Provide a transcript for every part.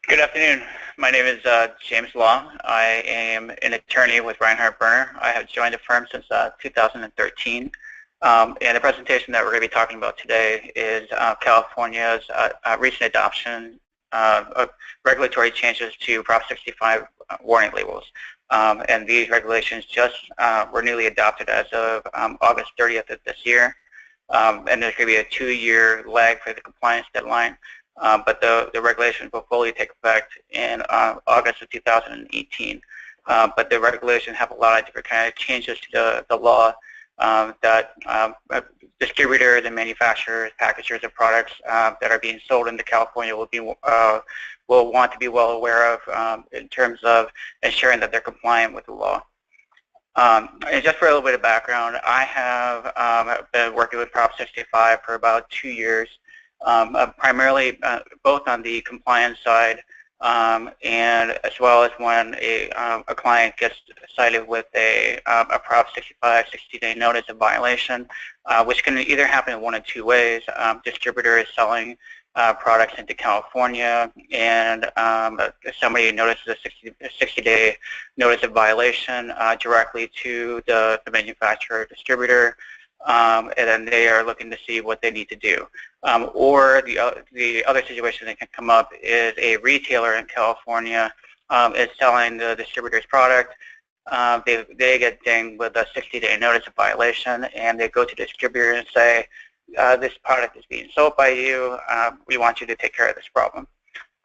Good afternoon. My name is James Law. I am an attorney with Reinhardt Berner. I have joined the firm since 2013. And the presentation that we're going to be talking about today is California's recent adoption of regulatory changes to Prop 65 warning labels. And these regulations just were newly adopted as of August 30th of this year. And there's going to be a 2-year lag for the compliance deadline. But the regulations will fully take effect in August of 2018. But the regulations have a lot of different kind of changes to the law that distributors and manufacturers, packagers of products that are being sold into California will want to be well aware of in terms of ensuring that they're compliant with the law. And just for a little bit of background, I have been working with Prop 65 for about 2 years. Primarily both on the compliance side and as well as when a client gets cited with a Prop 65 60-day notice of violation, which can either happen in one of two ways. Distributors selling products into California, and somebody notices a 60-day notice of violation directly to the manufacturer or distributor. And then they are looking to see what they need to do. Or the other situation that can come up is a retailer in California is selling the distributor's product. They get dinged with a 60-day notice of violation, and they go to the distributor and say, this product is being sold by you. We want you to take care of this problem.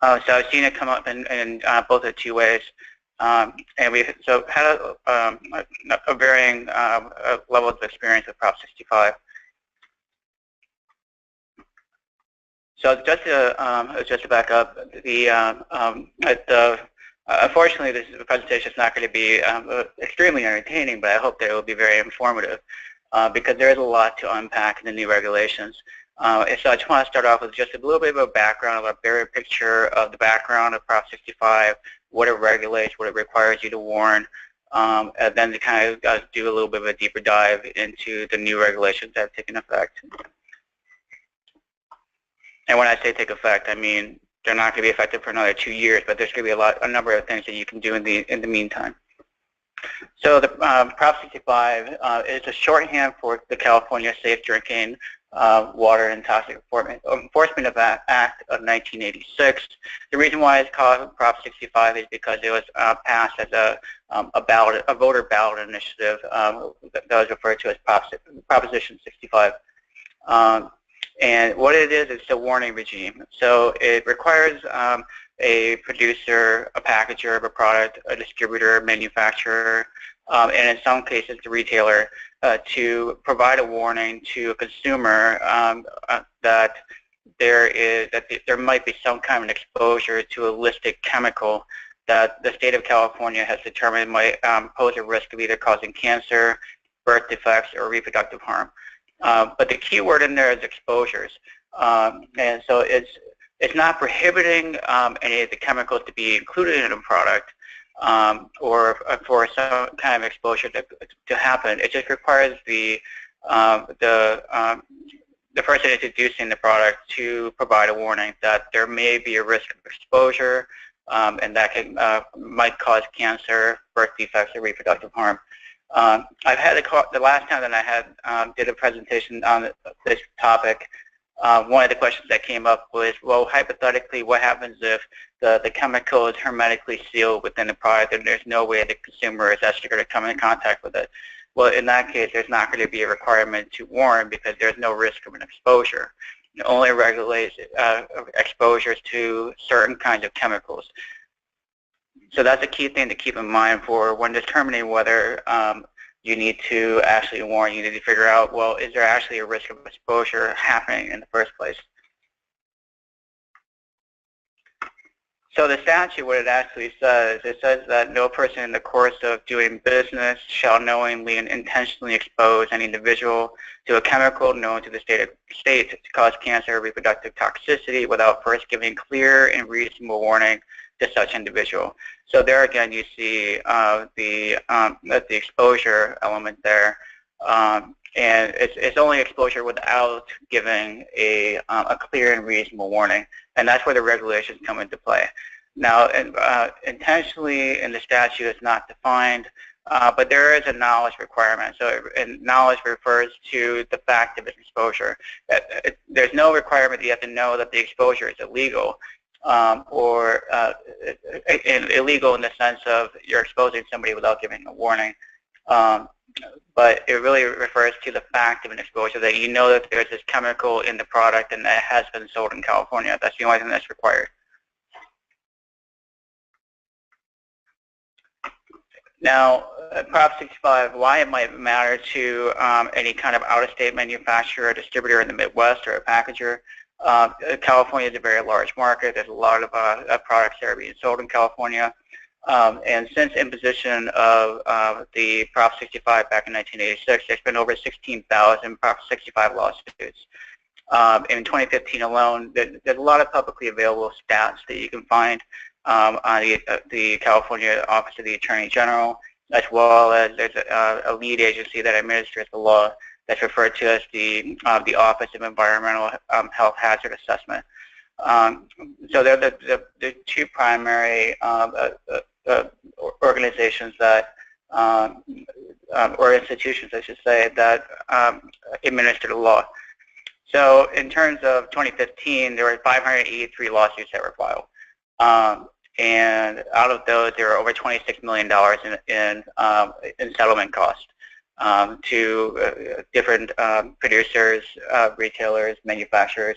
So I've seen it come up in both the two ways. And we've had a varying level of experience with Prop 65. So just to back up, unfortunately, this presentation is not going to be extremely entertaining, but I hope that it will be very informative because there is a lot to unpack in the new regulations. And so I just want to start off with just a little bit of a background, a bigger picture of the background of Prop 65, what it regulates, what it requires you to warn, and then to kind of do a little bit of a deeper dive into the new regulations that have taken effect. And when I say take effect, I mean they're not going to be effective for another 2 years, but there's going to be a number of things that you can do in the meantime. So the Prop 65 is a shorthand for the California Safe Drinking Water and Toxic Enforcement Act of 1986. The reason why it's called Prop 65 is because it was passed as a voter ballot initiative that was referred to as Proposition 65. And what it is, it's a warning regime. So it requires a producer, a packager of a product, a distributor, manufacturer, and in some cases the retailer, to provide a warning to a consumer that there might be some kind of exposure to a listed chemical that the state of California has determined might pose a risk of either causing cancer, birth defects, or reproductive harm. But the key word in there is exposures. And so it's not prohibiting any of the chemicals to be included in a product or for some kind of exposure to happen. It just requires the person introducing the product to provide a warning that there may be a risk of exposure and that might cause cancer, birth defects, or reproductive harm. I've had the last time that I did a presentation on this topic, one of the questions that came up was, well, hypothetically, what happens if the chemical is hermetically sealed within the product and there's no way the consumer is actually going to come in contact with it? Well, in that case, there's not going to be a requirement to warn because there's no risk of an exposure. It only regulates exposures to certain kinds of chemicals. So that's a key thing to keep in mind for when determining whether you need to actually warn. You need to figure out, well, is there actually a risk of exposure happening in the first place? So the statute, what it actually says, it says that no person in the course of doing business shall knowingly and intentionally expose any individual to a chemical known to the state to cause cancer or reproductive toxicity without first giving clear and reasonable warning to such individual. So there again, you see the exposure element there, and it's only exposure without giving a clear and reasonable warning, and that's where the regulations come into play. Now, intentionally in the statute is not defined, but there is a knowledge requirement. So and knowledge refers to the fact of its exposure. There's no requirement that you have to know that the exposure is illegal, or illegal in the sense of you're exposing somebody without giving a warning. But it really refers to the fact of an exposure, that you know that there's this chemical in the product and that it has been sold in California. That's the only thing that's required. Now, Prop 65, why it might matter to any kind of out-of-state manufacturer, distributor in the Midwest, or a packager. California is a very large market. There's a lot of products that are being sold in California. And since imposition of the Prop 65 back in 1986, there's been over 16,000 Prop 65 lawsuits. In 2015 alone, there's a lot of publicly available stats that you can find on the California Office of the Attorney General, as well as there's a lead agency that administers the law that's referred to as the Office of Environmental Health Hazard Assessment. So they're the two primary organizations that, or institutions, I should say, that administer the law. So in terms of 2015, there were 583 lawsuits that were filed. And out of those, there were over $26 million in settlement costs to different producers, retailers, manufacturers.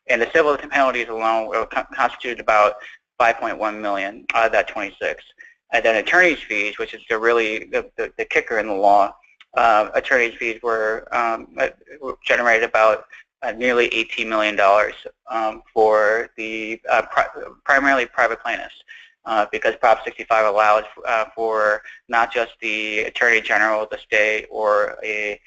And the civil penalties alone will constitute about 5.1 million out of that 26. And then attorney's fees, which is the kicker in the law, attorney's fees were generated about nearly $18 million for the primarily private plaintiffs, because Prop 65 allows for not just the Attorney General of the state or a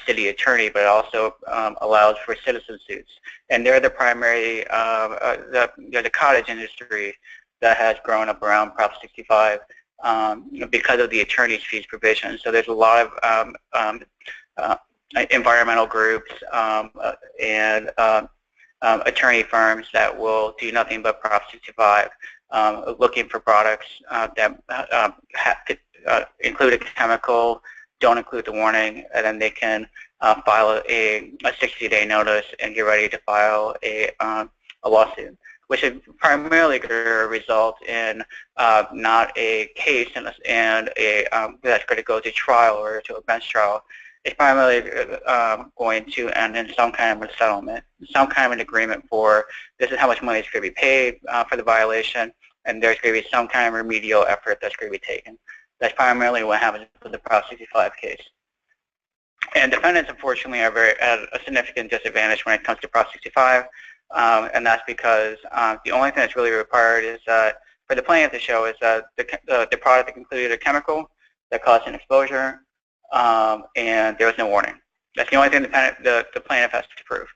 city attorney, but it also allows for citizen suits. And they're the primary, the cottage industry that has grown up around Prop 65 because of the attorney's fees provision. So there's a lot of environmental groups and attorney firms that will do nothing but Prop 65, looking for products that include a chemical, don't include the warning, and then they can file a 60-day notice and get ready to file a lawsuit, which is primarily going to result in not a case and that's going to go to trial or to a bench trial. It's primarily going to end in some kind of a settlement, some kind of an agreement for this is how much money is going to be paid for the violation, and there's going to be some kind of remedial effort that's going to be taken. That's primarily what happens with the Prop 65 case. And defendants, unfortunately, are at a significant disadvantage when it comes to Prop 65, and that's because the only thing that's really required is for the plaintiff to show is that the product included a chemical that caused an exposure, and there was no warning. That's the only thing the plaintiff has to prove.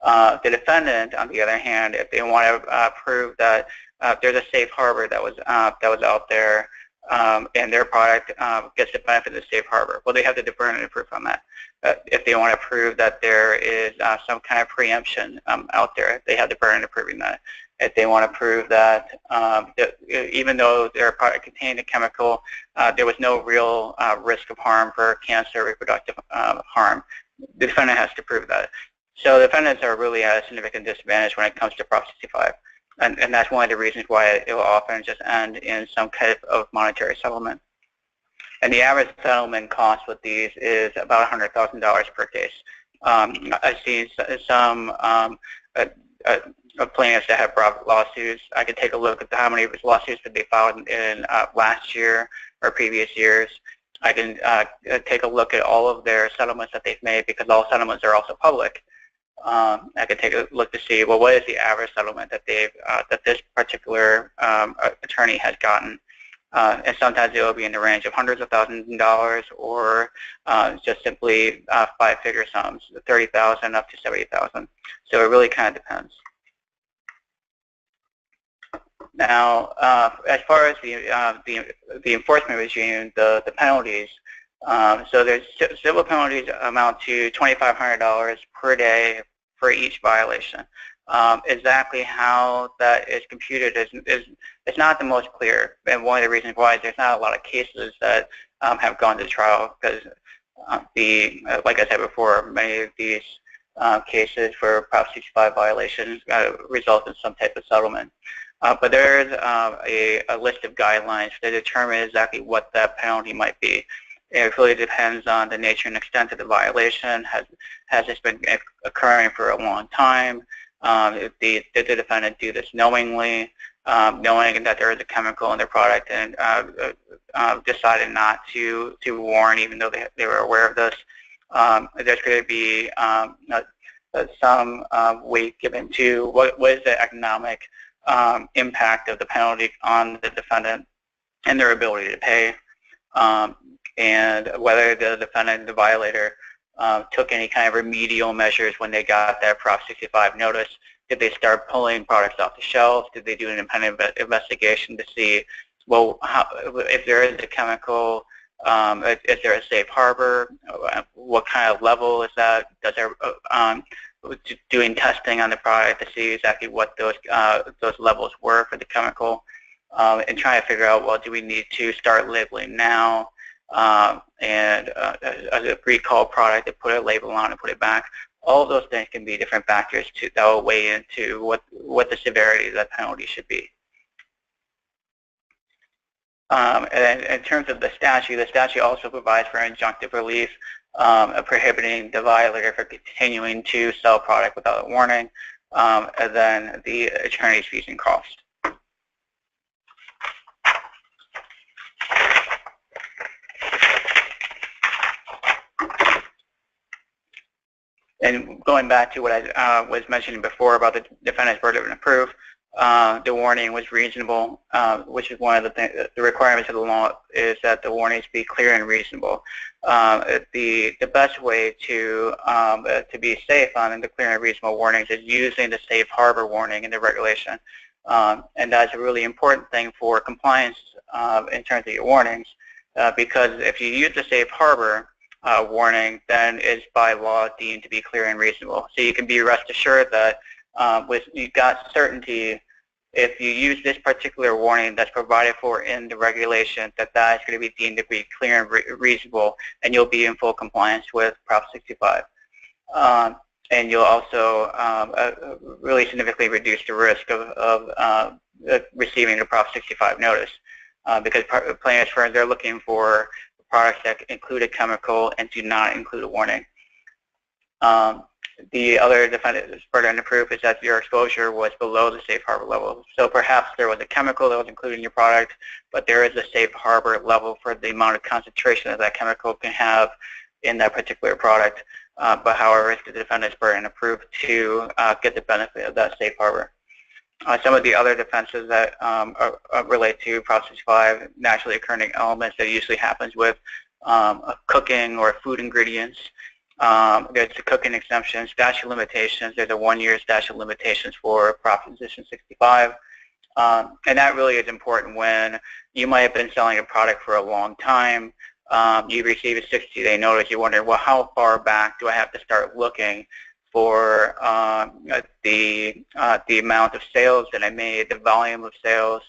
The defendant, on the other hand, if they want to prove that there's a safe harbor that was out there, and their product gets the benefit of the safe harbor, well, they have the burden of proof on that. If they want to prove that there is some kind of preemption out there, they have the burden of proving that. If they want to prove that even though their product contained a chemical, there was no real risk of harm for cancer, reproductive harm, the defendant has to prove that. So the defendants are really at a significant disadvantage when it comes to Prop 65. And that's one of the reasons why it will often just end in some kind of monetary settlement. And the average settlement cost with these is about $100,000 per case. I've seen some plaintiffs that have brought lawsuits. I could take a look at how many lawsuits that they filed in last year or previous years. I can take a look at all of their settlements that they've made, because all settlements are also public. I could take a look to see, well, what is the average settlement that that this particular attorney has gotten, and sometimes it will be in the range of hundreds of thousands of dollars, or just simply five-figure sums, 30,000 up to 70,000. So it really kind of depends. Now, as far as the enforcement regime, the penalties. So there's civil penalties amount to $2,500 per day for each violation. exactly how that is computed is not the most clear. And one of the reasons why is there's not a lot of cases that have gone to trial, because like I said before, many of these cases for Prop 65 violations result in some type of settlement. But there is a list of guidelines to determine exactly what that penalty might be. It really depends on the nature and extent of the violation. Has this been occurring for a long time? Did the defendant do this knowingly, knowing that there is a chemical in their product and decided not to warn even though they were aware of this? There's going to be some weight given to what is the economic impact of the penalty on the defendant and their ability to pay, and whether the defendant, the violator, took any kind of remedial measures when they got that Prop 65 notice. Did they start pulling products off the shelf? Did they do an independent investigation to see, well, if there is a chemical, is there a safe harbor? What kind of level is that? Does there doing testing on the product to see exactly what those levels were for the chemical, and trying to figure out, well, do we need to start labeling now? And a recall product to put a label on and put it back. All of those things can be different factors that will weigh into what the severity of that penalty should be. And in terms of the statute also provides for injunctive relief, prohibiting the violator from continuing to sell product without a warning, and then the attorney's fees and costs. And going back to what I was mentioning before about the defendant's burden of proof, the warning was reasonable, which is one of the requirements of the law is that the warnings be clear and reasonable. The best way to be safe on the clear and reasonable warnings is using the safe harbor warning in the regulation, and that's a really important thing for compliance in terms of your warnings, because if you use the safe harbor warning, then it's by law deemed to be clear and reasonable. So you can be rest assured that you've got certainty if you use this particular warning that's provided for in the regulation, that is going to be deemed to be clear and reasonable, and you'll be in full compliance with Prop 65. And you'll also really significantly reduce the risk of receiving a Prop 65 notice, because plaintiffs' firms are looking for products that include a chemical and do not include a warning. The other defendant's burden of proof is that your exposure was below the safe harbor level. So perhaps there was a chemical that was included in your product, but there is a safe harbor level for the amount of concentration that chemical can have in that particular product. But however, it's the defendant's burden of proof to get the benefit of that safe harbor. Some of the other defenses that relate to Prop 65, naturally occurring elements that usually happens with cooking or food ingredients. There's the cooking exemption, statute of limitations. There's a 1-year statute of limitations for Proposition 65. And that really is important when you might have been selling a product for a long time. You receive a 60-day notice. You wonder, well, how far back do I have to start looking for the amount of sales that I made, the volume of sales,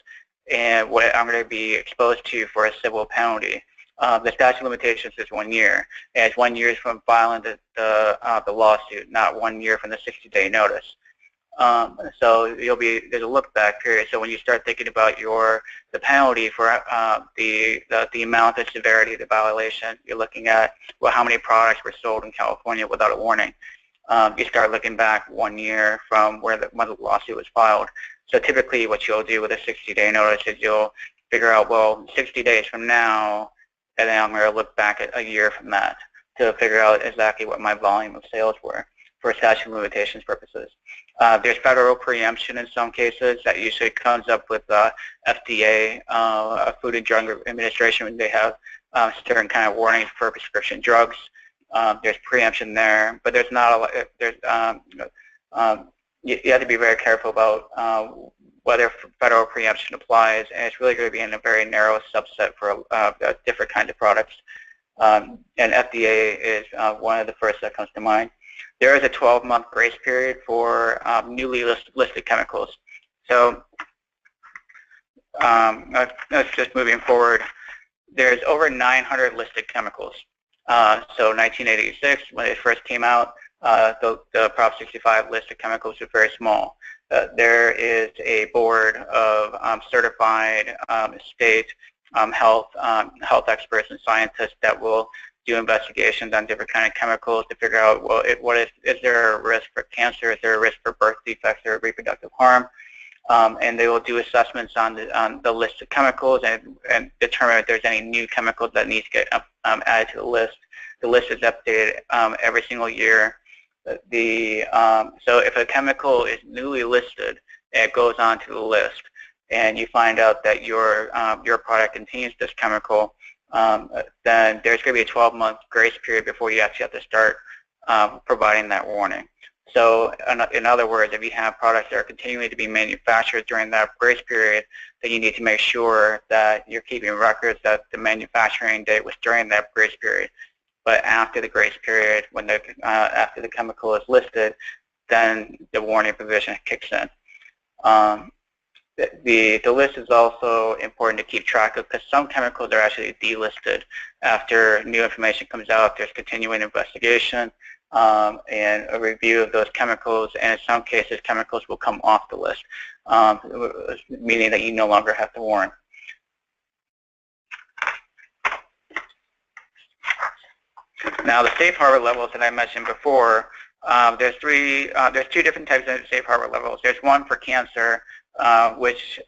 and what I'm going to be exposed to for a civil penalty. The statute of limitations is 1 year, and it's 1 year from filing the lawsuit, not 1 year from the 60-day notice. So there's a look back period. So when you start thinking about the penalty for the amount and severity of the violation, you're looking at, well, how many products were sold in California without a warning. You start looking back 1 year from when the lawsuit was filed. So typically what you'll do with a 60-day notice is you'll figure out, well, 60 days from now, and then I'm going to look back at a year from that to figure out exactly what my volume of sales were for statute of limitations purposes. There's federal preemption in some cases that usually comes up with FDA, Food and Drug Administration, when they have certain kind of warnings for prescription drugs. There's preemption there, but there's not a lot. You have to be very careful about whether federal preemption applies, and it's really going to be in a very narrow subset for different kinds of products. And FDA is one of the first that comes to mind. there is a 12-month grace period for newly listed chemicals. So that's just moving forward. There's over 900 listed chemicals. So 1986, when it first came out, the Prop 65 list of chemicals was very small. There is a board of certified state health experts and scientists that will do investigations on different kind of chemicals to figure out, well, is there a risk for cancer? Is there a risk for birth defects or reproductive harm? And they will do assessments on the list of chemicals and determine if there's any new chemicals that need to get added to the list. The list is updated every single year. So if a chemical is newly listed, it goes onto the list, and you find out that your product contains this chemical, then there's going to be a 12-month grace period before you actually have to start providing that warning. So in other words, if you have products that are continuing to be manufactured during that grace period, then you need to make sure that you're keeping records that the manufacturing date was during that grace period. But after the grace period, when after the chemical is listed, then the warning provision kicks in. The list is also important to keep track of because some chemicals are actually delisted after new information comes out. There's continuing investigation and a review of those chemicals, and in some cases chemicals will come off the list, meaning that you no longer have to warn. Now, the safe harbor levels that I mentioned before, there's two different types of safe harbor levels. There's one for cancer, which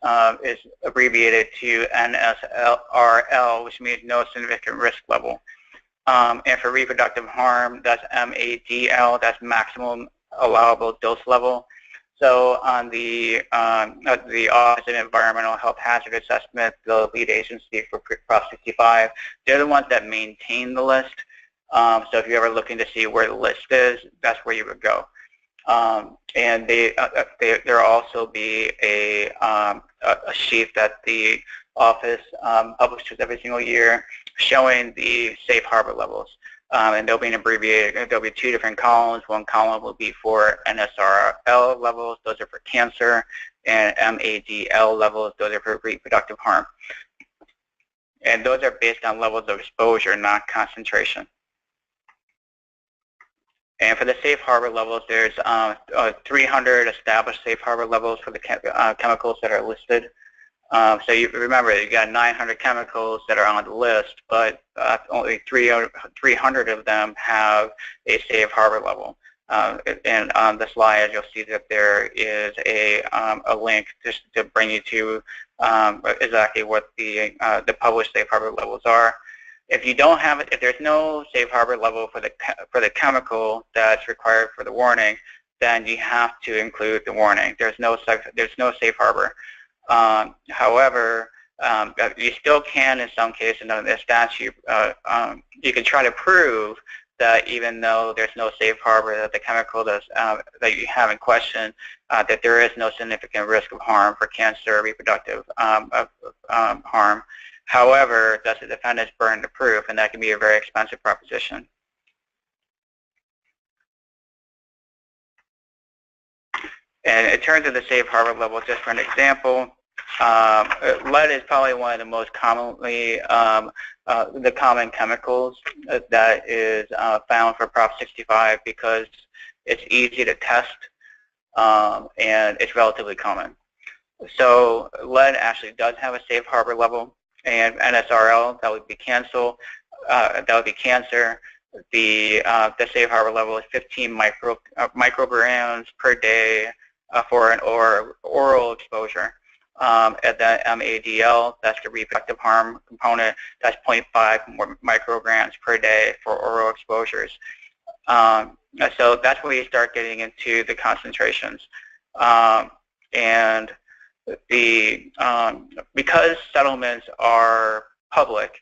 is abbreviated to NSRL, which means no significant risk level. And for reproductive harm, that's MADL, that's maximum allowable dose level. So on the Office of Environmental Health Hazard Assessment, the lead agency for Prop 65, they're the ones that maintain the list. So if you're ever looking to see where the list is, that's where you would go. And there'll also be a sheet that the office publishes every single year showing the safe harbor levels. And they'll be abbreviated. There'll be two different columns. One column will be for NSRL levels. Those are for cancer. And MADL levels. Those are for reproductive harm. And those are based on levels of exposure, not concentration. And for the safe harbor levels, there's 300 established safe harbor levels for the chemicals that are listed. So you remember, you got 900 chemicals that are on the list, but only 300 of them have a safe harbor level. And on the slide, you'll see that there is a link just to bring you to exactly what the published safe harbor levels are. If you don't have it, if there's no safe harbor level for the chemical that's required for the warning, then you have to include the warning. There's no safe harbor. However, you still can, in some cases, under the statute, you can try to prove that even though there's no safe harbor, that the chemical that you have in question, that there is no significant risk of harm for cancer or reproductive harm. However, that's the defendant's burden of proof, and that can be a very expensive proposition. And in terms of the safe harbor level, just for an example, lead is probably one of the most commonly, the common chemicals that is found for Prop 65 because it's easy to test and it's relatively common. So lead actually does have a safe harbor level, and NSRL, that would be cancer. The safe harbor level is 15 micrograms per day for an oral exposure. At the MADL, that's the reproductive harm component, that's 0.5 micrograms per day for oral exposures. So that's where you start getting into the concentrations. And because settlements are public,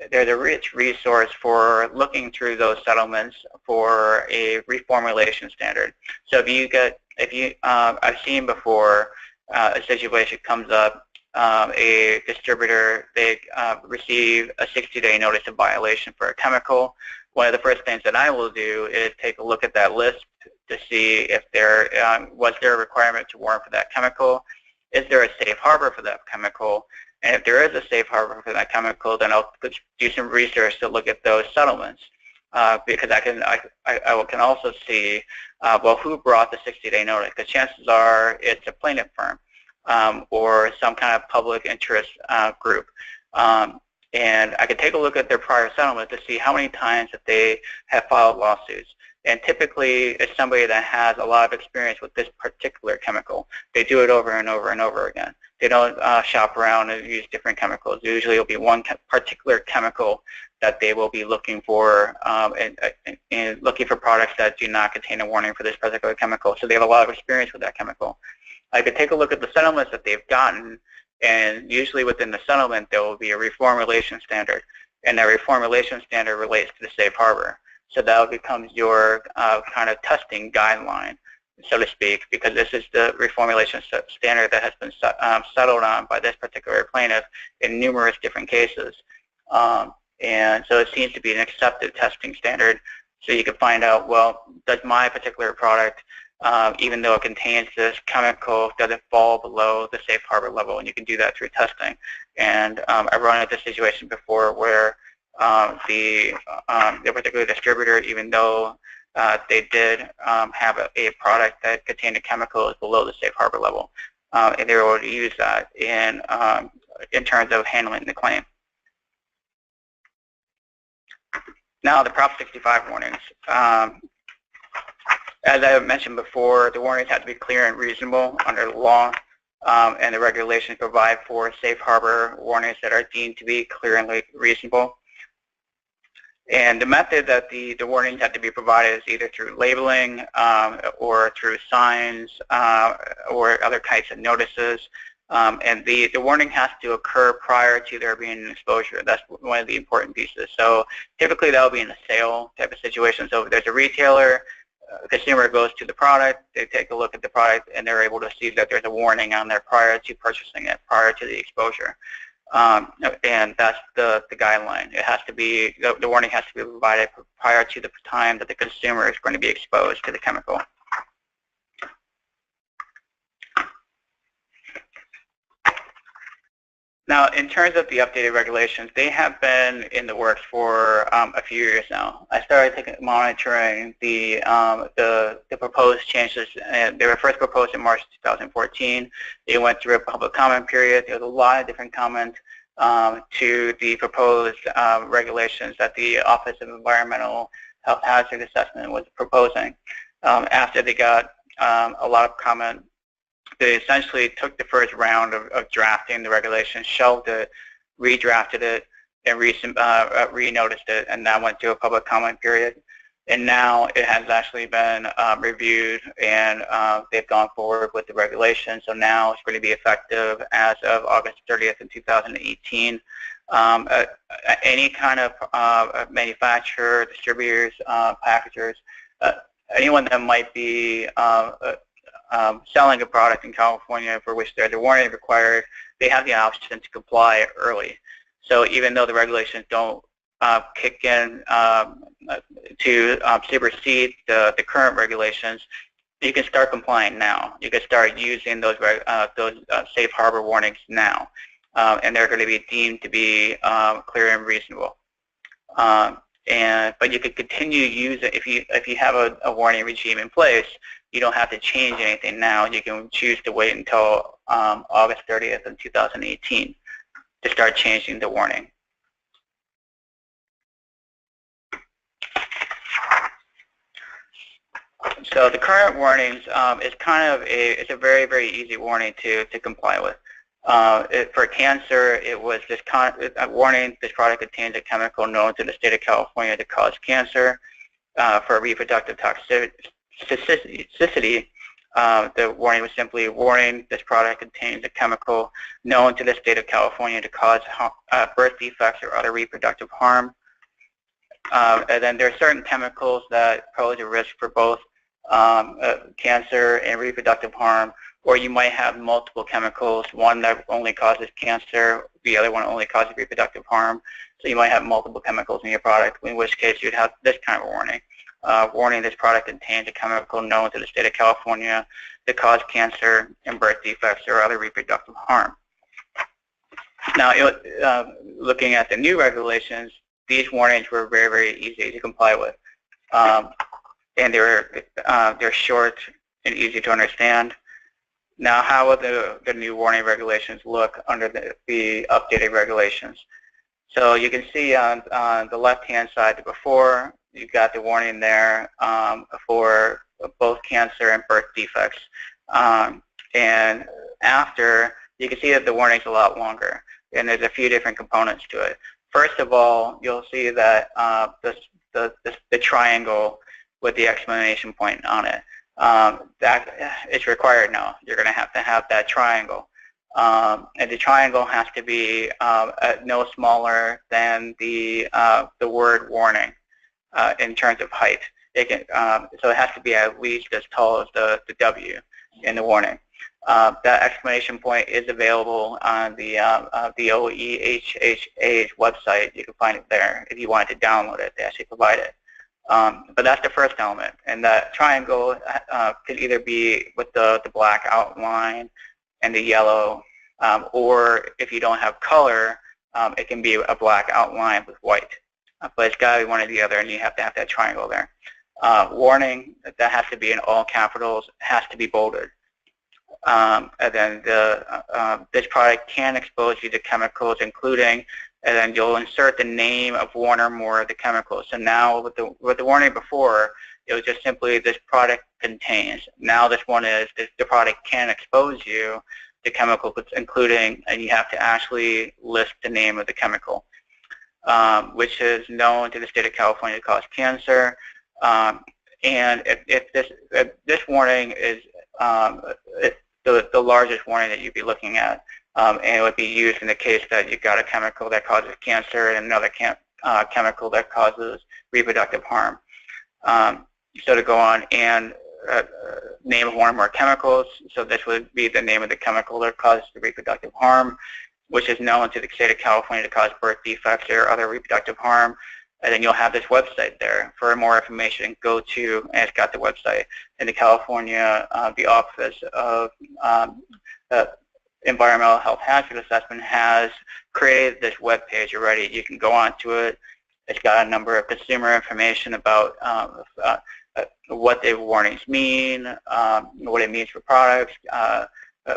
there's a rich resource for looking through those settlements for a reformulation standard. So I've seen before a situation comes up, a distributor, they receive a 60-day notice of violation for a chemical. One of the first things that I will do is take a look at that list to see if there was there a requirement to warrant for that chemical. Is there a safe harbor for that chemical? And if there is a safe harbor for that chemical, then I'll do some research to look at those settlements, because I can also see, well, who brought the 60-day notice? Because chances are it's a plaintiff firm or some kind of public interest group. And I could take a look at their prior settlement to see how many times that they have filed lawsuits. And typically, it's somebody that has a lot of experience with this particular chemical. They do it over and over and over again. They don't shop around and use different chemicals. Usually, it'll be one particular chemical that they will be looking for, and looking for products that do not contain a warning for this particular chemical. So they have a lot of experience with that chemical. I could take a look at the settlements that they've gotten, and usually within the settlement, there will be a reformulation standard, and that reformulation standard relates to the safe harbor. So that becomes your kind of testing guideline, so to speak, because this is the reformulation standard that has been settled on by this particular plaintiff in numerous different cases. And so it seems to be an accepted testing standard. So you can find out, well, does my particular product, even though it contains this chemical, does it fall below the safe harbor level? And you can do that through testing. And I've run into a situation before where the particular distributor, even though they did have a product that contained a chemical is below the safe harbor level, and they were able to use that in terms of handling the claim. Now, the Prop 65 warnings. As I mentioned before, the warnings have to be clear and reasonable under the law, and the regulations provide for safe harbor warnings that are deemed to be clear and reasonable. And the method that the warnings have to be provided is either through labeling or through signs or other types of notices. And the warning has to occur prior to there being an exposure. That's one of the important pieces. So typically that will be in a sale type of situation. So if there's a retailer, a consumer goes to the product, they take a look at the product, and they're able to see that there's a warning on there prior to purchasing it, prior to the exposure. And that's the guideline. It has to be, the warning has to be provided prior to the time that the consumer is going to be exposed to the chemical. Now, in terms of the updated regulations, they have been in the works for a few years now. I started monitoring the proposed changes, and they were first proposed in March 2014. They went through a public comment period. There was a lot of different comments to the proposed regulations that the Office of Environmental Health Hazard Assessment was proposing. After they got a lot of comment, they essentially took the first round of drafting the regulation, shelved it, redrafted it, and re-noticed it, and that went through a public comment period. And now it has actually been reviewed, and they've gone forward with the regulation. So now it's going to be effective as of August 30th in 2018. Any kind of manufacturer, distributors, packagers, anyone that might be selling a product in California for which there's a warning required, they have the option to comply early. So even though the regulations don't kick in to supersede the current regulations, you can start complying now. You can start using those safe harbor warnings now, and they're going to be deemed to be clear and reasonable. But you could continue to use it if you have a warning regime in place. You don't have to change anything now. You can choose to wait until August 30th of 2018 to start changing the warning. So the current warnings is kind of it's a very, very easy warning to comply with. For cancer, it was this warning: this product contains a chemical known to the state of California to cause cancer. For reproductive toxicity, the warning was simply warning: this product contains a chemical known to the state of California to cause birth defects or other reproductive harm. And then there are certain chemicals that pose a risk for both cancer and reproductive harm, or you might have multiple chemicals, one that only causes cancer, the other one only causes reproductive harm. So you might have multiple chemicals in your product, in which case you'd have this kind of warning. warning this product contains a chemical known to the state of California to cause cancer and birth defects or other reproductive harm. Now, looking at the new regulations, these warnings were very, very easy to comply with, and they're short and easy to understand. Now, how will the new warning regulations look under the updated regulations? So you can see on the left-hand side, before, you've got the warning there for both cancer and birth defects. And after, you can see that the warning's a lot longer, and there's a few different components to it. First of all, you'll see that the triangle with the exclamation point on it, that is required now. You're going to have that triangle. And the triangle has to be no smaller than the word warning in terms of height. So it has to be at least as tall as the W in the warning. That exclamation point is available on the OEHHA's website. You can find it there if you wanted to download it. They actually provide it. But that's the first element. And that triangle could either be with the black outline and the yellow, or if you don't have color, it can be a black outline with white. But it's got to be one or the other, and you have to have that triangle there. Warning, that has to be in all capitals, has to be bolded. And then this product can expose you to chemicals, including, and then you'll insert the name of one or more of the chemicals. So now with the warning before, it was just simply this product contains. Now this one is the product can expose you to chemicals, including, and you have to actually list the name of the chemical, which is known to the state of California to cause cancer. And if this warning is the largest warning that you'd be looking at, and it would be used in the case that you've got a chemical that causes cancer and another chemical that causes reproductive harm. So to go on and name of one or more chemicals, so this would be the name of the chemical that causes the reproductive harm, which is known to the state of California to cause birth defects or other reproductive harm. And then you'll have this website there. For more information, go to, and it's got the website, in the California, the Office of Environmental Health Hazard Assessment has created this web page already. You can go onto it. It's got a number of consumer information about what the warnings mean, what it means for products,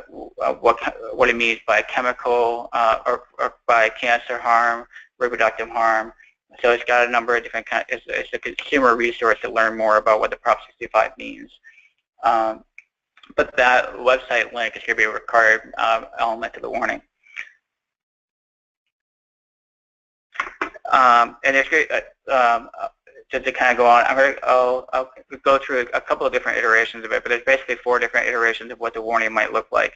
what it means by chemical or by cancer harm, reproductive harm. So it's got a number of different kinds. It's a consumer resource to learn more about what the Prop 65 means. But that website link is going to be a required element of the warning. And it's great to kind of go on. I'll go through a couple of different iterations of it, but there's basically 4 different iterations of what the warning might look like.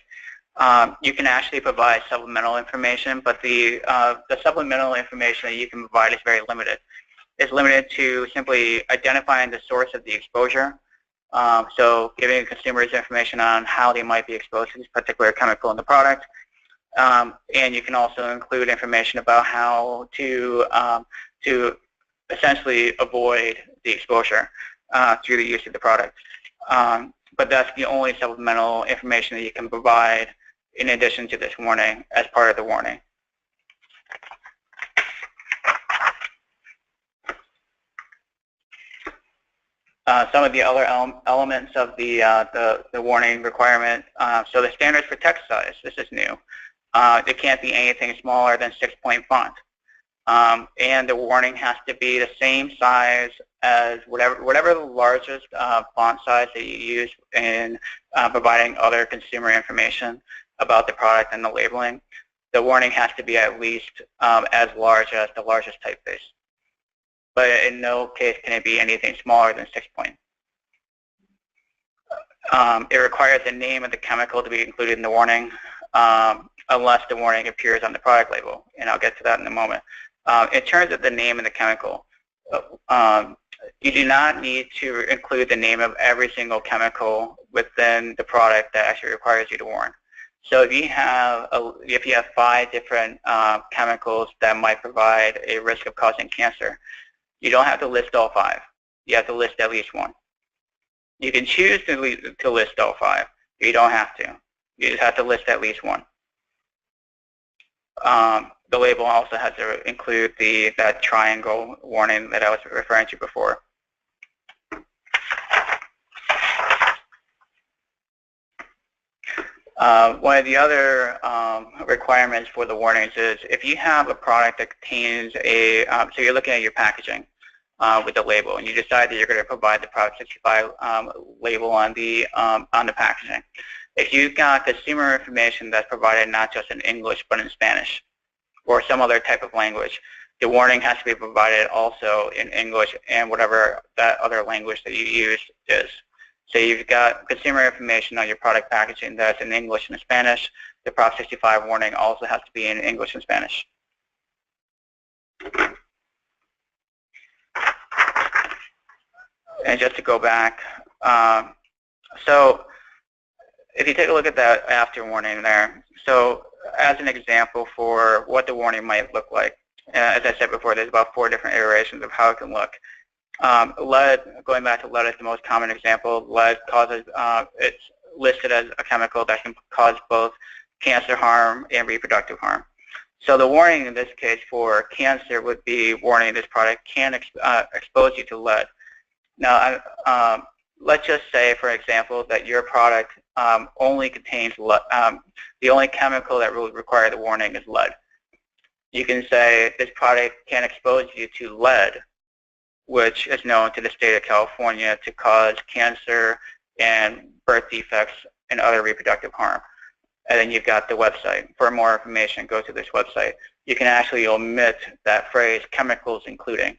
You can actually provide supplemental information, but the supplemental information that you can provide is very limited. It's limited to simply identifying the source of the exposure, so giving consumers information on how they might be exposed to this particular chemical in the product. And you can also include information about how to essentially avoid the exposure through the use of the product. But that's the only supplemental information that you can provide in addition to this warning as part of the warning. Some of the other elements of the warning requirement. So the standards for text size, this is new. It can't be anything smaller than 6-point font. And the warning has to be the same size as whatever the largest font size that you use in providing other consumer information about the product and the labeling. The warning has to be at least as large as the largest typeface. But in no case can it be anything smaller than 6-point. It requires the name of the chemical to be included in the warning, unless the warning appears on the product label, and I'll get to that in a moment. In terms of the name of the chemical, you do not need to include the name of every single chemical within the product that actually requires you to warn. So if you have 5 different chemicals that might provide a risk of causing cancer, you don't have to list all 5. you have to list at least one. You can choose to list all 5. You don't have to. You just have to list at least one. The label also has to include that triangle warning that I was referring to before. One of the other requirements for the warnings is if you have a product that contains so you're looking at your packaging with the label, and you decide that you're going to provide the Product 65 label on the packaging. If you've got consumer information that's provided not just in English but in Spanish or some other type of language, the warning has to be provided also in English and whatever that other language that you use is. So you've got consumer information on your product packaging that's in English and Spanish. The Prop 65 warning also has to be in English and Spanish. And just to go back, so if you take a look at that after warning there, so as an example for what the warning might look like, as I said before, there's about 4 different iterations of how it can look. Lead, going back to lead is the most common example. Lead causes, it's listed as a chemical that can cause both cancer harm and reproductive harm. So the warning in this case for cancer would be warning this product can expose you to lead. Now, let's just say, for example, that your product only contains lead. The only chemical that would require the warning is lead. You can say this product can expose you to lead, which is known to the state of California to cause cancer and birth defects and other reproductive harm. And then you've got the website. For more information, go to this website. You can actually omit that phrase, chemicals including.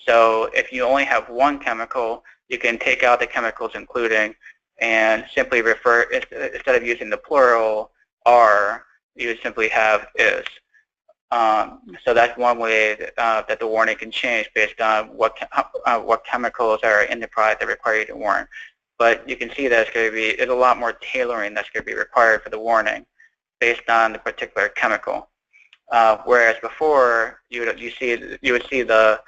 So if you only have one chemical, you can take out the chemicals including and simply refer, instead of using the plural are, you would simply have is. So that's one way that the warning can change based on what chemicals are in the product that require you to warn. But you can see that there's a lot more tailoring that's going to be required for the warning based on the particular chemical. Whereas before, you would see the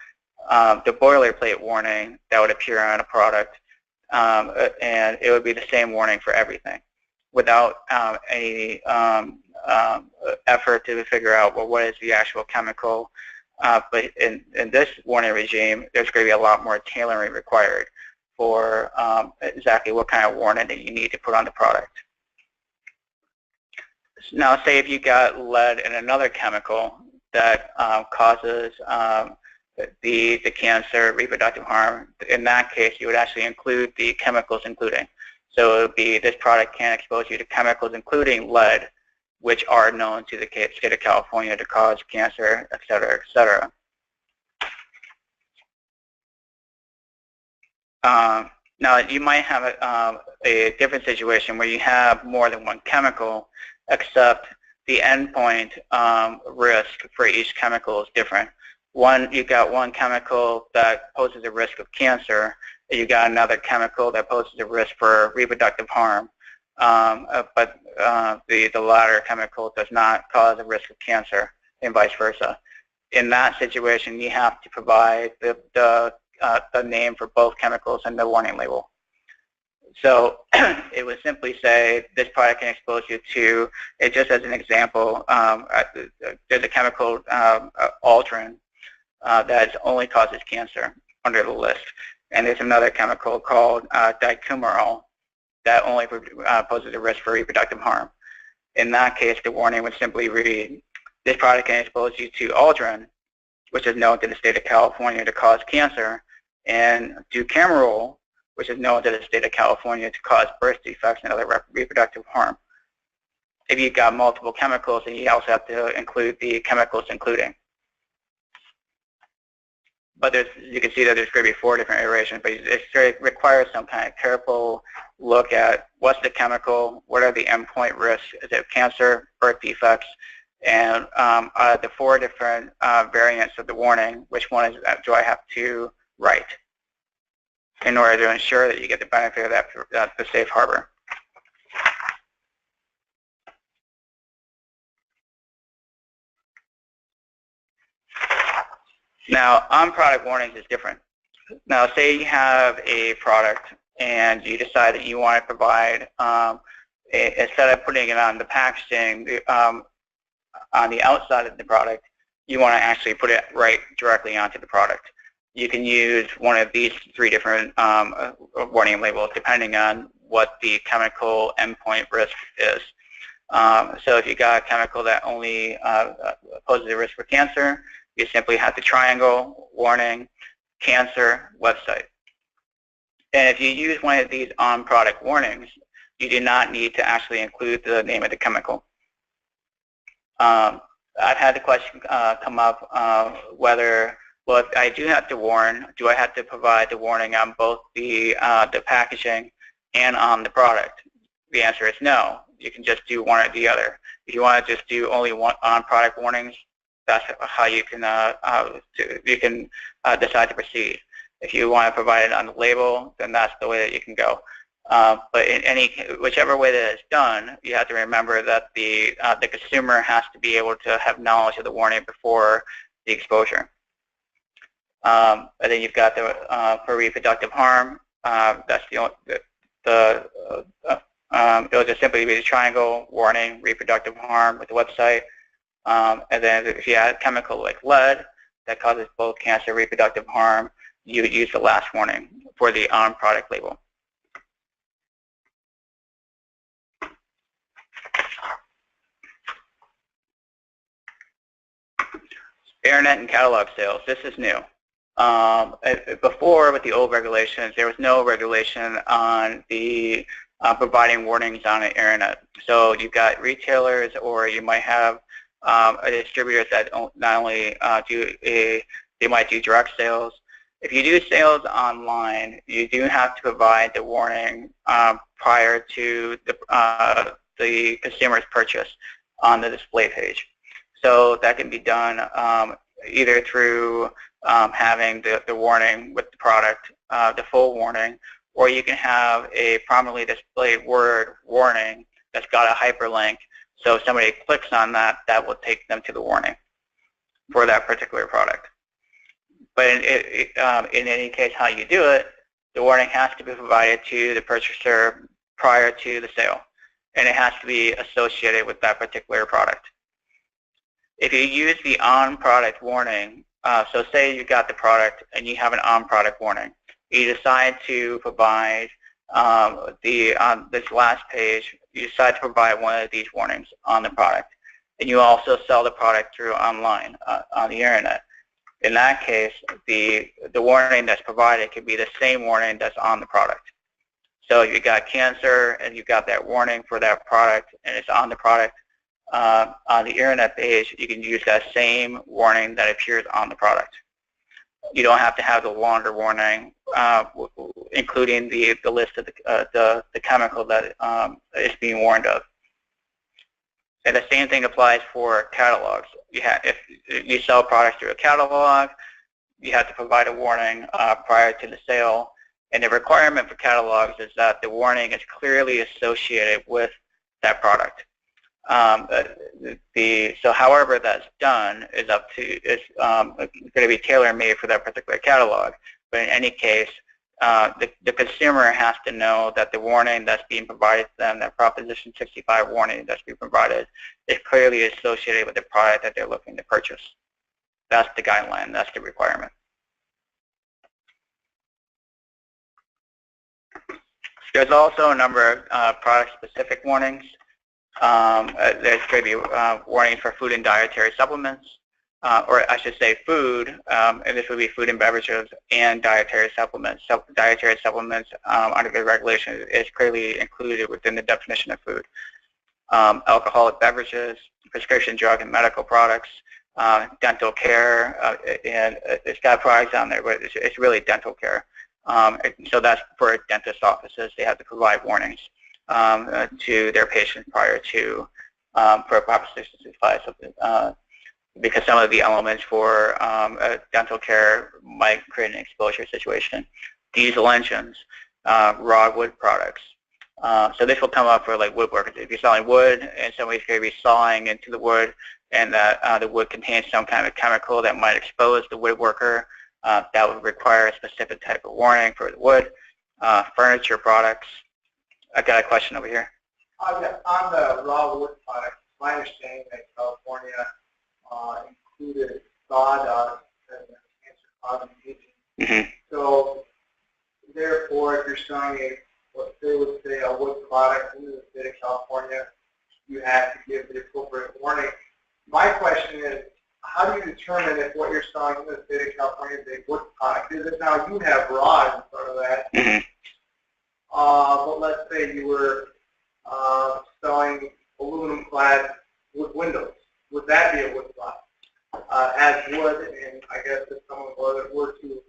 boilerplate warning that would appear on a product, and it would be the same warning for everything, without any effort to figure out, well, what is the actual chemical. But in this warning regime, there's going to be a lot more tailoring required for exactly what kind of warning that you need to put on the product. Now, say if you got lead in another chemical that causes the cancer, reproductive harm, in that case, you would actually include the chemicals including. So it would be this product can expose you to chemicals including lead, which are known to the state of California to cause cancer, et cetera, et cetera. Now, you might have a different situation where you have more than one chemical, except the endpoint risk for each chemical is different. You've got one chemical that poses a risk of cancer, and you've got another chemical that poses a risk for reproductive harm. But the latter chemical does not cause a risk of cancer, and vice versa. In that situation, you have to provide the name for both chemicals and the warning label. So it would simply say this product can expose you to, just as an example, there's a chemical, Aldrin, that only causes cancer under the list. And there's another chemical called dicumarol that only poses a risk for reproductive harm. In that case, the warning would simply read, this product can expose you to Aldrin, which is known to the state of California to cause cancer, and dicumarol, which is known to the state of California to cause birth defects and other reproductive harm. If you've got multiple chemicals, then you also have to include the chemicals including. But you can see that there's going to be 4 different iterations, but it requires some kind of careful look at what's the chemical, what are the endpoint risks, is it cancer, birth defects, and the 4 different variants of the warning, which one do I have to write in order to ensure that you get the benefit of that the safe harbor. Now, on-product warnings is different. Now, say you have a product and you decide that you want to provide, instead of putting it on the packaging, on the outside of the product, you want to actually put it right directly onto the product. You can use one of these three different warning labels depending on what the chemical endpoint risk is. So if you got a chemical that only poses a risk for cancer, you simply have the triangle, warning, cancer, website. And if you use one of these on-product warnings, you do not need to actually include the name of the chemical. I've had the question come up whether, well, if I do have to warn, do I have to provide the warning on both the packaging and on the product? The answer is no. You can just do one or the other. If you want to just do only one on-product warnings, that's how you can decide to proceed. If you want to provide it on the label, then that's the way that you can go. But in whichever way that it's done, you have to remember that the consumer has to be able to have knowledge of the warning before the exposure. And then you've got the for reproductive harm. That's it'll just simply be the triangle, warning, reproductive harm with the website. And then if you have a chemical like lead that causes both cancer and reproductive harm, you would use the last warning for the on-product label. Internet and catalog sales. This is new. Before, with the old regulations, there was no regulation on the providing warnings on the internet. So you've got retailers, or you might have distributors that not only they might do direct sales. If you do sales online, you do have to provide the warning prior to the consumer's purchase on the display page. So that can be done either through having the warning with the product, the full warning, or you can have a prominently displayed word warning that's got a hyperlink. So if somebody clicks on that, that will take them to the warning for that particular product. But in any case, how you do it, the warning has to be provided to the purchaser prior to the sale, and it has to be associated with that particular product. If you use the on-product warning, so say you got the product and you have an on-product warning, you decide to provide on this last page, you decide to provide one of these warnings on the product, and you also sell the product through online on the internet. In that case, the warning that's provided could be the same warning that's on the product. So if you got cancer and you got that warning for that product and it's on the product, on the internet page, you can use that same warning that appears on the product. You don't have to have the longer warning, including the list of the chemical that is being warned of. And the same thing applies for catalogs. If you sell products through a catalog, you have to provide a warning prior to the sale. And the requirement for catalogs is that the warning is clearly associated with that product. So however that's done is going to be tailor-made for that particular catalog. But in any case, the consumer has to know that the warning that's being provided to them, that Proposition 65 warning that's being provided, is clearly associated with the product that they're looking to purchase. That's the guideline. That's the requirement. There's also a number of product-specific warnings. There's going to be warnings for food and dietary supplements, or I should say food, and this would be food and beverages and dietary supplements. So dietary supplements under the regulation is clearly included within the definition of food. Alcoholic beverages, prescription drug and medical products, dental care, and it's got products on there, but it's really dental care. So that's for dentist offices. They have to provide warnings to their patients prior to for Proposition 65, because some of the elements for dental care might create an exposure situation. Diesel engines, raw wood products. So this will come up for like woodworkers. If you're selling wood and somebody's going to be sawing into the wood and that the wood contains some kind of chemical that might expose the woodworker, that would require a specific type of warning for the wood. Furniture products. I got a question over here. Yeah, on the raw wood products, my understanding that California included sawdust as a cancer-causing agent. So, therefore, if you're selling what they would say a wood product in the state of California, you have to give the appropriate warning. My question is, how do you determine if what you're selling in the state of California is a wood product? Is it now you have raw in front of that? But let's say you were selling aluminum clad wood windows. Would that be a wood product? As wood, and I guess if someone were to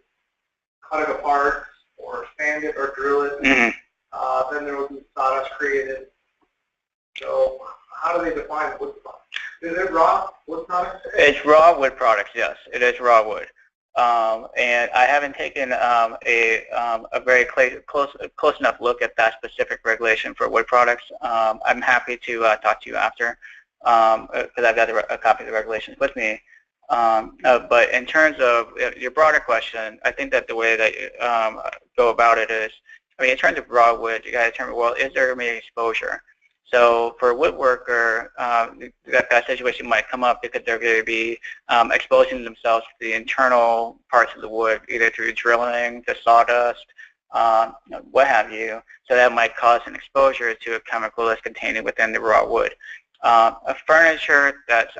cut it apart or sand it or drill it, then there would be sawdust created. So how do they define wood product? Is it raw wood products? It's raw wood products, yes. It is raw wood. And I haven't taken a very close enough look at that specific regulation for wood products. I'm happy to talk to you after, because I've got a copy of the regulations with me. But in terms of your broader question, I think that the way that you go about it is, I mean, in terms of raw wood, you got to determine, well, is there going to be exposure? So for a woodworker, that situation might come up because they're going to be exposing themselves to the internal parts of the wood, either through drilling, the sawdust, what have you. So that might cause an exposure to a chemical that's contained within the raw wood. A furniture that's,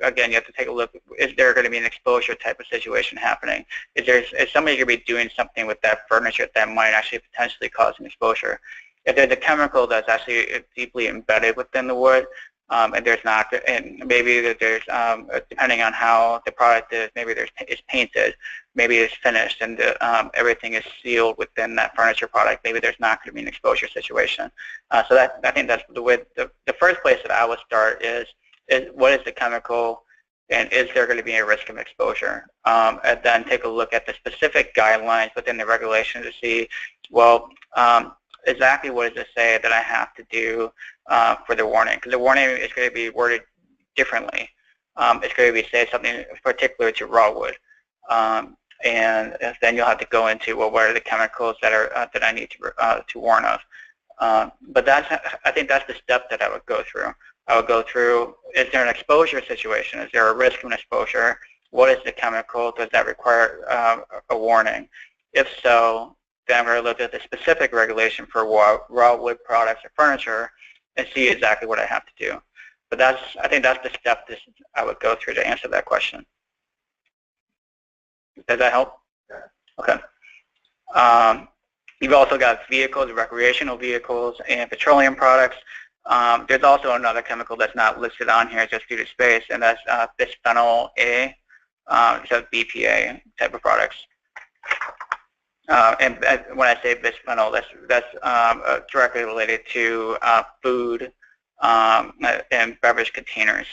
again, you have to take a look, is there going to be an exposure type of situation happening? Is somebody going to be doing something with that furniture that might actually potentially cause an exposure? If there's a chemical that's actually deeply embedded within the wood, and there's not, and maybe that there's, depending on how the product is, maybe it's painted, maybe it's finished, and everything is sealed within that furniture product. Maybe there's not going to be an exposure situation. So I think that's the way. The first place that I would start is what is the chemical, and is there going to be a risk of exposure? And then take a look at the specific guidelines within the regulation to see, well, exactly what does it say that I have to do for the warning? Because the warning is going to be worded differently. It's going to be say something particular to raw wood, and then you'll have to go into, well, what are the chemicals that are that I need to warn of? But I think that's the step that I would go through. I would go through: is there an exposure situation? Is there a risk of an exposure? What is the chemical? Does that require a warning? If so, then we're going to look at the specific regulation for raw wood products or furniture and see exactly what I have to do. But I think that's the step I would go through to answer that question. Does that help? Okay. You've also got vehicles, recreational vehicles, and petroleum products. There's also another chemical that's not listed on here just due to space, and that's bisphenol A, so BPA type of products. And when I say bisphenol, that's directly related to food and beverage containers,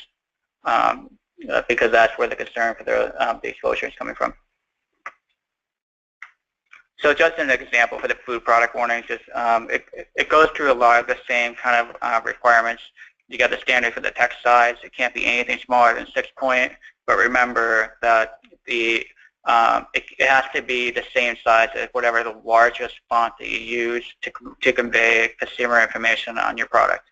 because that's where the concern for the exposure is coming from. So just an example for the food product warnings, it goes through a lot of the same kind of requirements. You got the standard for the text size. It can't be anything smaller than 6 point, but remember that it has to be the same size as whatever the largest font that you use to convey consumer information on your product.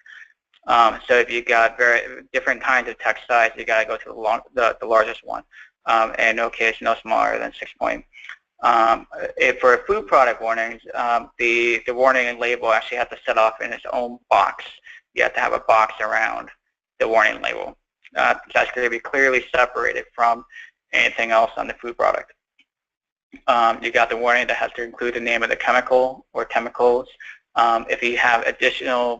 So if you've got very different kinds of text size, you got to go to the largest one. And no case, no smaller than 6 point. For food product warnings, the warning and label actually have to set off in its own box. You have to have a box around the warning label. That's going to be clearly separated from anything else on the food product. You got the warning that has to include the name of the chemical or chemicals. If you have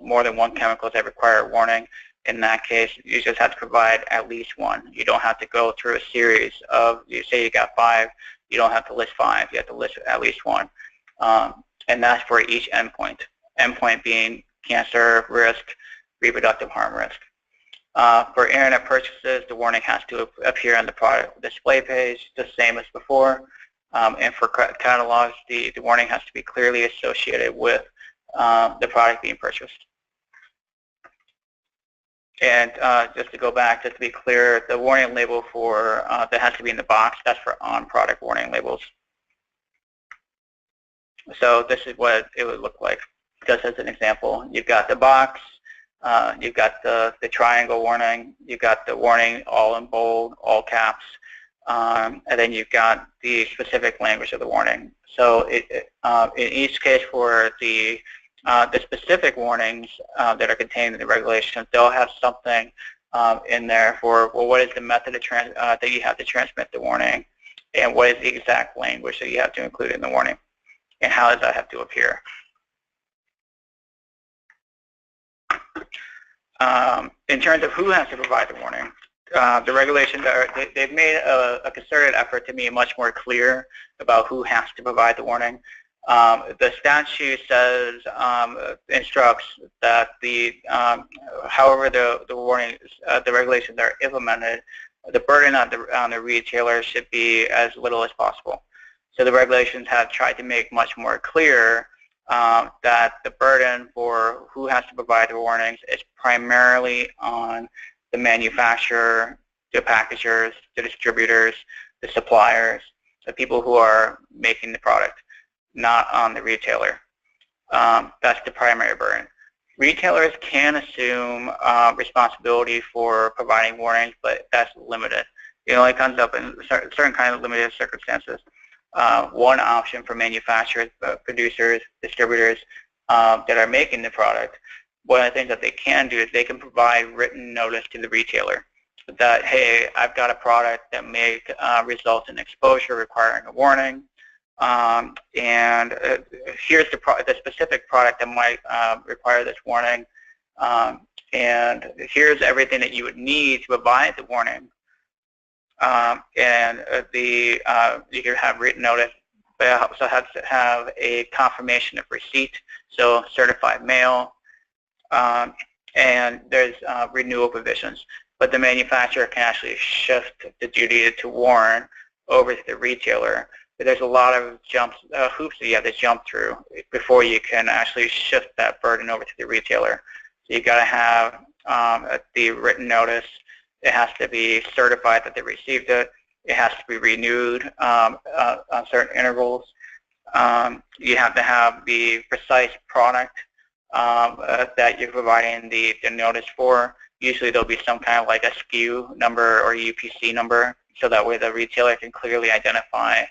more than one chemical that require a warning, in that case, you just have to provide at least one. You don't have to go through a series of, you say you got 5, you don't have to list 5, you have to list at least one. And that's for each endpoint. Endpoint being cancer risk, reproductive harm risk. For internet purchases, the warning has to appear on the product display page, the same as before. And for catalogs, the warning has to be clearly associated with the product being purchased. And just to go back, just to be clear, the warning label for that has to be in the box, that's for on-product warning labels. So this is what it would look like, just as an example. You've got the box, you've got the triangle warning, you've got the warning all in bold, all caps, and then you've got the specific language of the warning. So in each case for the specific warnings that are contained in the regulations, they'll have something in there for, well, what is the method of that you have to transmit the warning, and what is the exact language that you have to include in the warning, and how does that have to appear. In terms of who has to provide the warning, the regulations they've made a concerted effort to be much more clear about who has to provide the warning. The statute says, instructs that however the warnings, the regulations are implemented, the burden on the retailer should be as little as possible. So the regulations have tried to make much more clear that the burden for who has to provide the warnings is primarily on the manufacturer, the packagers, the distributors, the suppliers, the people who are making the product, not on the retailer. That's the primary burden. Retailers can assume responsibility for providing warnings, but that's limited. It only comes up in certain kind of limited circumstances. One option for manufacturers, producers, distributors that are making the product, one of the things that they can do is they can provide written notice to the retailer that, hey, I've got a product that may result in exposure requiring a warning, and here's the specific product that might require this warning, and here's everything that you would need to provide the warning. You can have written notice, but it also has to have a confirmation of receipt, so certified mail, and there's renewal provisions. But the manufacturer can actually shift the duty to warn over to the retailer. But there's a lot of hoops that you have to jump through before you can actually shift that burden over to the retailer. So you've got to have the written notice. It has to be certified that they received it. It has to be renewed on certain intervals. You have to have the precise product that you're providing the notice for. Usually there'll be some kind of like a SKU number or UPC number, so that way the retailer can clearly identify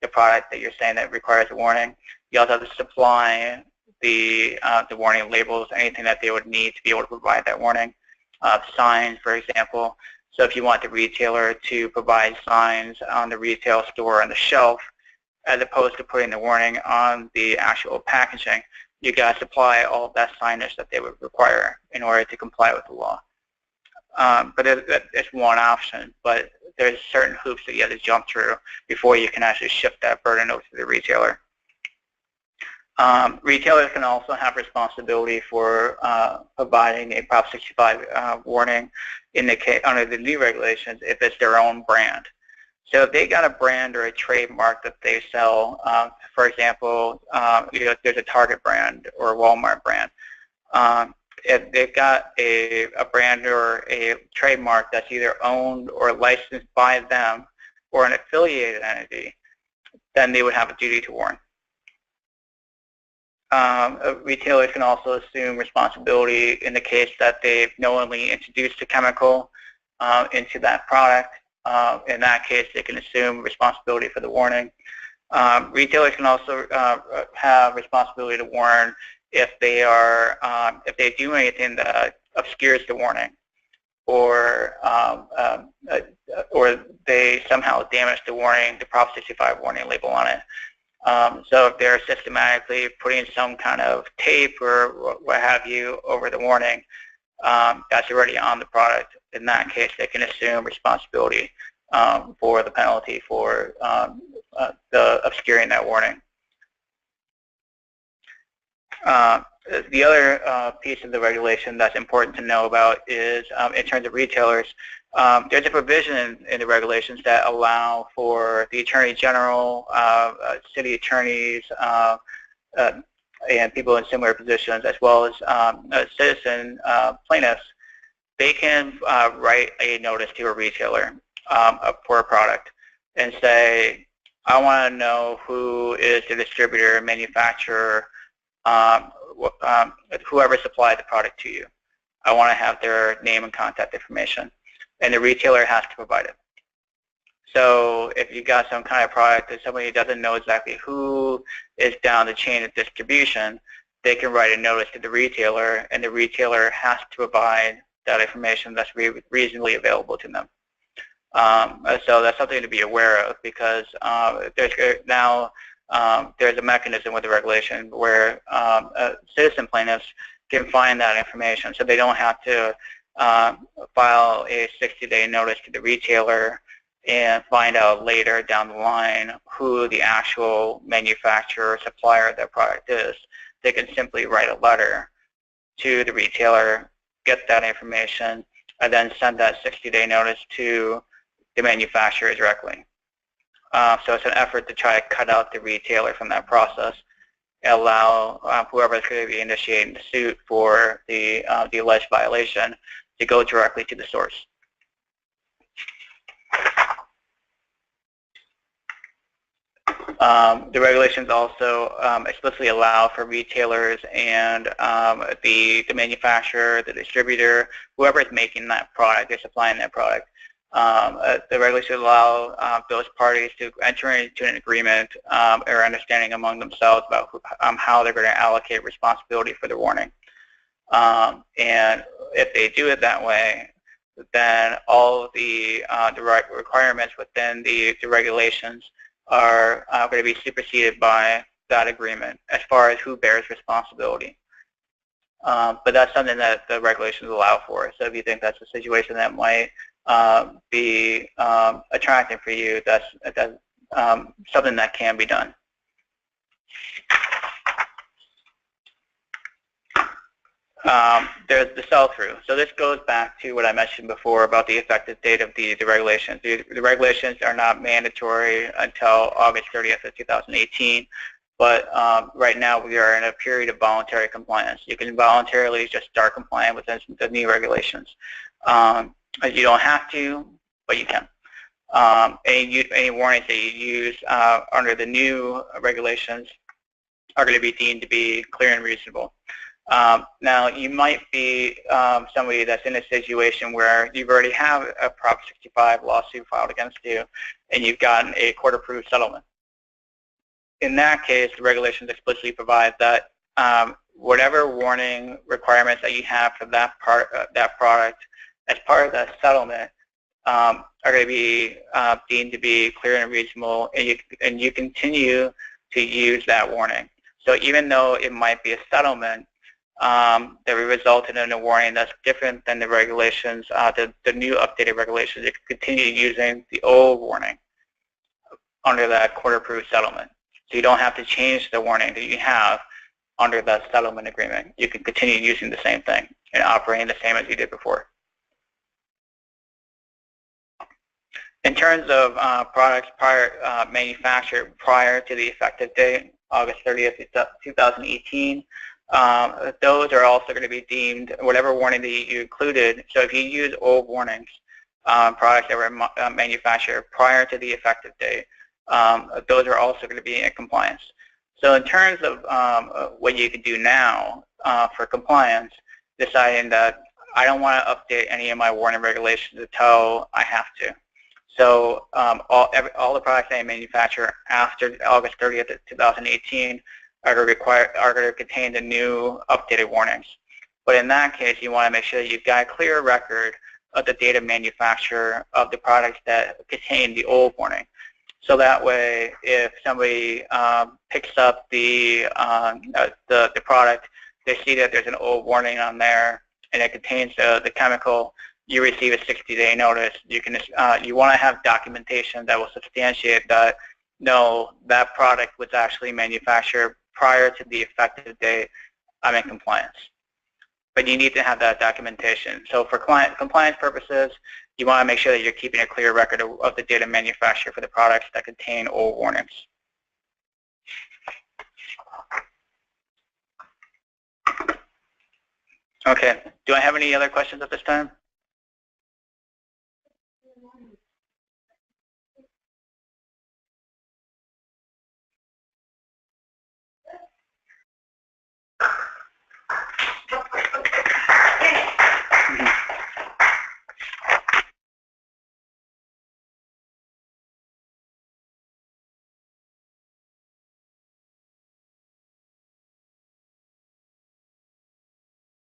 the product that you're saying that requires a warning. You also have to supply the warning labels, anything that they would need to be able to provide that warning. Signs, for example. So if you want the retailer to provide signs on the retail store on the shelf, as opposed to putting the warning on the actual packaging, you got to supply all of that signage that they would require in order to comply with the law. But it's one option, but there's certain hoops that you have to jump through before you can actually shift that burden over to the retailer. Retailers can also have responsibility for providing a Prop 65 warning under the new regulations if it's their own brand. So if they got a brand or a trademark that they sell, for example, there's a Target brand or a Walmart brand. If they've got a brand or a trademark that's either owned or licensed by them or an affiliated entity, then they would have a duty to warn. Retailers can also assume responsibility in the case that they've knowingly introduced a chemical into that product. In that case, they can assume responsibility for the warning. Retailers can also have responsibility to warn if they do anything that obscures the warning, or they somehow damage the warning, the Prop 65 warning label on it. So if they're systematically putting some kind of tape or what have you over the warning that's already on the product, in that case they can assume responsibility for the penalty for the obscuring that warning. The other piece of the regulation that's important to know about is, in terms of retailers, there's a provision in the regulations that allow for the Attorney General, city attorneys, and people in similar positions, as well as citizen plaintiffs, they can write a notice to a retailer for a product and say, I want to know who is the distributor, manufacturer, whoever supplied the product to you. I want to have their name and contact information. And the retailer has to provide it. So if you got some kind of product that somebody doesn't know exactly who is down the chain of distribution, they can write a notice to the retailer, and the retailer has to provide that information that's reasonably available to them. So that's something to be aware of, because there's now there's a mechanism with the regulation where citizen plaintiffs can find that information, so they don't have to file a 60-day notice to the retailer and find out later down the line who the actual manufacturer or supplier of their product is. They can simply write a letter to the retailer, get that information, and then send that 60-day notice to the manufacturer directly. So it's an effort to try to cut out the retailer from that process and allow whoever is going to be initiating the suit for the alleged violation to go directly to the source. The regulations also explicitly allow for retailers and the manufacturer, the distributor, whoever is making that product, they're supplying that product. The regulations allow those parties to enter into an agreement or understanding among themselves about how they're going to allocate responsibility for the warning. And if they do it that way, then all of the requirements within the regulations are going to be superseded by that agreement as far as who bears responsibility. But that's something that the regulations allow for. So if you think that's a situation that might be attractive for you, that's something that can be done. There's the sell-through. So this goes back to what I mentioned before about the effective date of the regulations. The regulations are not mandatory until August 30th of 2018, but right now we are in a period of voluntary compliance. You can voluntarily just start complying with the new regulations. You don't have to, but you can. Any warnings that you use under the new regulations are going to be deemed to be clear and reasonable. Now, you might be somebody that's in a situation where you've already have a Prop 65 lawsuit filed against you, and you've gotten a court-approved settlement. In that case, the regulations explicitly provide that whatever warning requirements that you have for that product as part of that settlement are going to be deemed to be clear and reasonable, and you continue to use that warning. So even though it might be a settlement that resulted in a warning that's different than the regulations, the new updated regulations, you can continue using the old warning under that court-approved settlement. So you don't have to change the warning that you have under that settlement agreement. You can continue using the same thing and operating the same as you did before. In terms of products manufactured prior to the effective date, August 30th, 2018, those are also going to be deemed, whatever warning that you included. So if you use old warnings, products that were manufactured prior to the effective date, those are also going to be in compliance. So in terms of what you can do now for compliance, deciding that I don't want to update any of my warning regulations until I have to. So all the products that I manufacture after August 30th, 2018 are going to contain the new updated warnings. But in that case, you want to make sure that you've got a clear record of the date of manufacture of the products that contain the old warning. So that way, if somebody picks up the product, they see that there's an old warning on there and it contains the chemical, you receive a 60-day notice. You want to have documentation that will substantiate that, no, that product was actually manufactured prior to the effective date. I'm in compliance. But you need to have that documentation. So for compliance purposes, you want to make sure that you're keeping a clear record of the date of manufacture for the products that contain old warnings. Okay. Do I have any other questions at this time?